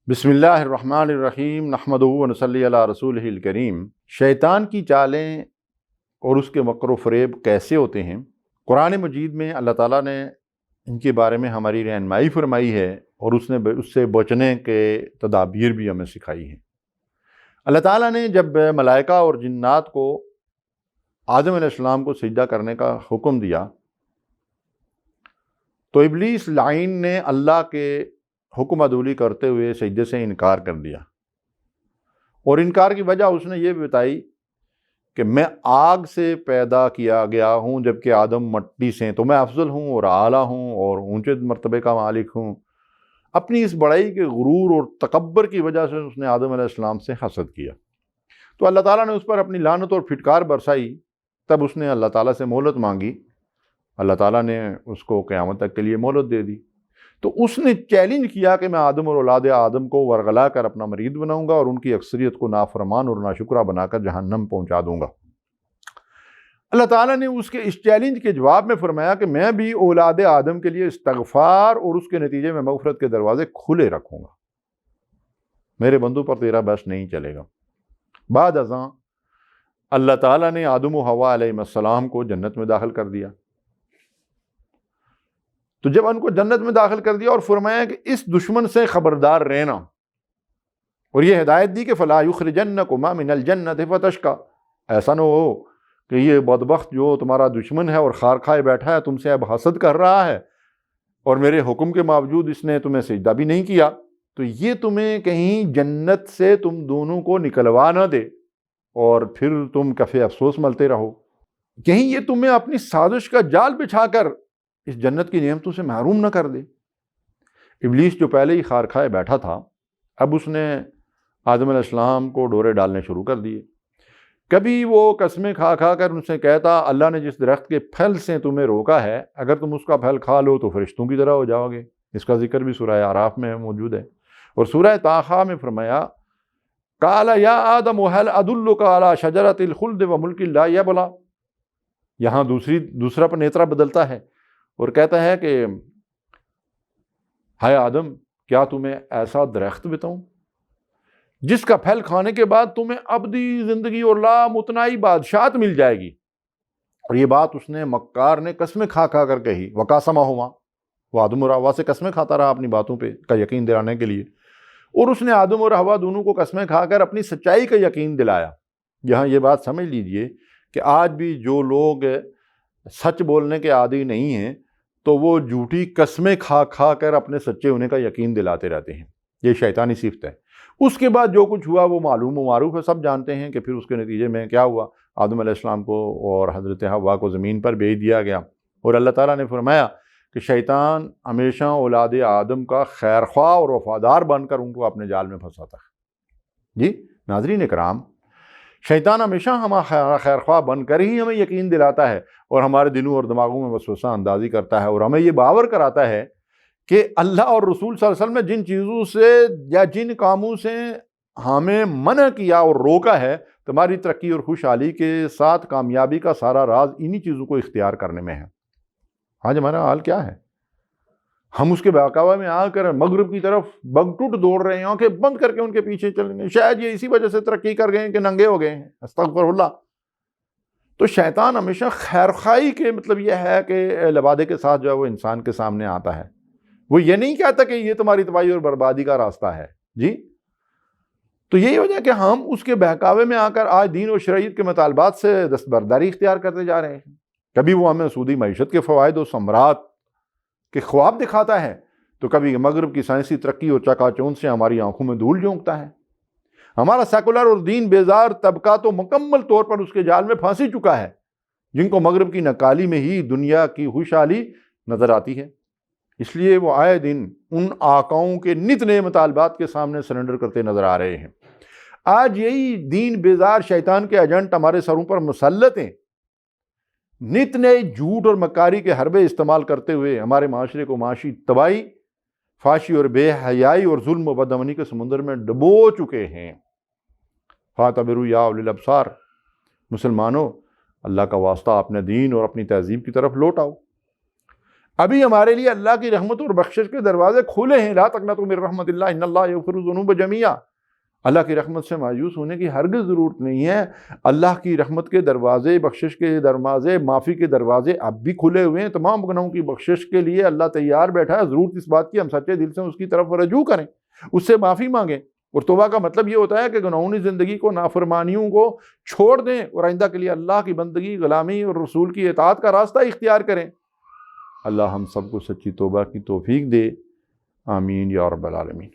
بسم اللہ الرحمن الرحیم نحمدہ و نصلی علی رسولہ الکریم۔ شیطان کی چالیں اور اس کے مکر و فریب کیسے ہوتے ہیں، قرآن مجید میں اللہ تعالیٰ نے ان کے بارے میں ہماری رہنمائی فرمائی ہے اور اس نے اس سے بچنے کے تدابیر بھی ہمیں سکھائی ہیں۔ اللہ تعالیٰ نے جب ملائکہ اور جنات کو آدم علیہ السلام کو سجدہ کرنے کا حکم دیا تو ابلیس لعین نے اللہ کے حکم عدولی کرتے ہوئے سجدے سے انکار کر دیا، اور انکار کی وجہ اس نے یہ بتائی کہ میں آگ سے پیدا کیا گیا ہوں جبکہ آدم مٹی سے، تو میں افضل ہوں اور اعلیٰ ہوں اور اونچے مرتبے کا مالک ہوں۔ اپنی اس بڑائی کے غرور اور تکبر کی وجہ سے اس نے آدم علیہ السلام سے حسد کیا، تو اللہ تعالیٰ نے اس پر اپنی لعنت اور پھٹکار برسائی۔ تب اس نے اللہ تعالیٰ سے مہلت مانگی، اللہ تعالیٰ نے اس کو قیامت تک کے لیے مہلت دے دی۔ تو اس نے چیلنج کیا کہ میں آدم اور اولاد آدم کو ورغلا کر اپنا مرید بناؤں گا اور ان کی اکثریت کو نافرمان اور ناشکرہ بنا کر جہنم پہنچا دوں گا۔ اللہ تعالیٰ نے اس کے اس چیلنج کے جواب میں فرمایا کہ میں بھی اولاد آدم کے لیے استغفار اور اس کے نتیجے میں مغفرت کے دروازے کھلے رکھوں گا، میرے بندوں پر تیرا بس نہیں چلے گا۔ بعد ازاں اللہ تعالیٰ نے آدم و حوا علیہ السلام کو جنت میں داخل کر دیا۔ تو جب ان کو جنت میں داخل کر دیا اور فرمایا کہ اس دشمن سے خبردار رہنا، اور یہ ہدایت دی کہ فلا یخرجنکما من الجنت فتشقی، ایسا نہ ہو کہ یہ بدبخت جو تمہارا دشمن ہے اور خار کھائے بیٹھا ہے تم سے اب حسد کر رہا ہے اور میرے حکم کے باوجود اس نے تمہیں سجدہ بھی نہیں کیا، تو یہ تمہیں کہیں جنت سے تم دونوں کو نکلوا نہ دے اور پھر تم کفے افسوس ملتے رہو، کہیں یہ تمہیں اپنی سازش کا جال بچھا کر اس جنت کی نعمتوں سے محروم نہ کر دے۔ ابلیس جو پہلے ہی خار کھائے بیٹھا تھا، اب اس نے آدم علیہ السلام کو ڈورے ڈالنے شروع کر دیے۔ کبھی وہ قسمیں کھا کھا کر ان سے کہتا اللہ نے جس درخت کے پھل سے تمہیں روکا ہے اگر تم اس کا پھل کھا لو تو فرشتوں کی طرح ہو جاؤ گے۔ اس کا ذکر بھی سورہ اعراف میں موجود ہے، اور سورہ طٰہٰ میں فرمایا قال یا آدم هل ادلک علی شجرۃ الخلد وملک لا یبلی، یہاں دوسرا نیترا بدلتا ہے اور کہتا ہے کہ ہائے آدم، کیا تمہیں ایسا درخت بتاؤں جس کا پھل کھانے کے بعد تمہیں ابدی زندگی اور لامتناہی بادشاہت مل جائے گی۔ اور یہ بات اس نے مکار نے قسمیں کھا کھا کر کہی، وقاسمہما، وہ آدم اور حوا سے قسمیں کھاتا رہا اپنی باتوں پہ کا یقین دلانے کے لیے، اور اس نے آدم اور حوا دونوں کو قسمیں کھا کر اپنی سچائی کا یقین دلایا۔ یہاں یہ بات سمجھ لیجئے کہ آج بھی جو لوگ سچ بولنے کے عادی نہیں ہیں تو وہ جھوٹی قسمیں کھا کھا کر اپنے سچے ہونے کا یقین دلاتے رہتے ہیں، یہ شیطانی صفت ہے۔ اس کے بعد جو کچھ ہوا وہ معلوم و معروف ہے، سب جانتے ہیں کہ پھر اس کے نتیجے میں کیا ہوا، آدم علیہ السلام کو اور حضرت حوا کو زمین پر بھیج دیا گیا، اور اللہ تعالیٰ نے فرمایا کہ شیطان ہمیشہ اولاد آدم کا خیر خواہ اور وفادار بن کر ان کو اپنے جال میں پھنساتا ہے۔ جی ناظرین کرام، شیطان ہمیشہ ہمارا خیر خواہ بن کر ہی ہمیں یقین دلاتا ہے اور ہمارے دلوں اور دماغوں میں وسوسہ اندازی کرتا ہے، اور ہمیں یہ باور کراتا ہے کہ اللہ اور رسول صلی اللہ علیہ وسلم نے جن چیزوں سے یا جن کاموں سے ہمیں منع کیا اور روکا ہے، تمہاری ترقی اور خوشحالی کے ساتھ کامیابی کا سارا راز انہی چیزوں کو اختیار کرنے میں ہے۔ آج ہمارا حال کیا ہے؟ ہم اس کے بہکاوے میں آ کر مغرب کی طرف بگٹوٹ دوڑ رہے ہیں، آنکھیں بند کر کے ان کے پیچھے چلیں گے، شاید یہ اسی وجہ سے ترقی کر گئے ہیں کہ ننگے ہو گئے ہیں، استغفر اللہ۔ تو شیطان ہمیشہ خیر خواہی کے مطلب یہ ہے کہ لبادے کے ساتھ جو ہے وہ انسان کے سامنے آتا ہے، وہ یہ نہیں کہتا کہ یہ تمہاری تباہی اور بربادی کا راستہ ہے۔ جی تو یہی وجہ ہے کہ ہم اس کے بہکاوے میں آ کر آج دین و شریعت کے مطالبات سے دستبرداری اختیار کرتے جا رہے ہیں۔ کبھی وہ ہمیں سودی معیشت کے فوائد و ثمرات کے خواب دکھاتا ہے، تو کبھی مغرب کی سائنسی ترقی اور چکا چوند سے ہماری آنکھوں میں دھول جھونکتا ہے۔ ہمارا سیکولر اور دین بیزار طبقہ تو مکمل طور پر اس کے جال میں پھنس ہی چکا ہے، جن کو مغرب کی نکالی میں ہی دنیا کی خوشحالی نظر آتی ہے، اس لیے وہ آئے دن ان آقاؤں کے نت نئے مطالبات کے سامنے سرنڈر کرتے نظر آ رہے ہیں۔ آج یہی دین بیزار شیطان کے ایجنٹ ہمارے سروں پر مسلط ہیں، نت نئے جھوٹ اور مکاری کے حربے استعمال کرتے ہوئے ہمارے معاشرے کو معاشی تباہی، فحاشی اور بے حیائی اور ظلم و بدامنی کے سمندر میں ڈبو چکے ہیں۔ فاعتبروا یا اولی الابصار، مسلمانوں اللہ کا واسطہ اپنے دین اور اپنی تہذیب کی طرف لوٹ آؤ۔ ابھی ہمارے لیے اللہ کی رحمت اور بخشش کے دروازے کھلے ہیں، لا تقنطوا من رحمت اللہ ان اللہ یغفر الذنوب جميعا، اللہ کی رحمت سے مایوس ہونے کی ہرگز ضرورت نہیں ہے۔ اللہ کی رحمت کے دروازے، بخشش کے دروازے، معافی کے دروازے اب بھی کھلے ہوئے ہیں، تمام گناہوں کی بخشش کے لیے اللہ تیار بیٹھا ہے۔ ضرورت اس بات کی ہم سچے دل سے اس کی طرف رجوع کریں، اس سے معافی مانگیں۔ اور توبہ کا مطلب یہ ہوتا ہے کہ گناہونی زندگی کو، نافرمانیوں کو چھوڑ دیں اور آئندہ کے لیے اللہ کی بندگی، غلامی اور رسول کی اطاعت کا راستہ اختیار کریں۔ اللہ ہم سب کو سچی توبہ کی توفیق دے، آمین یا رب العالمین۔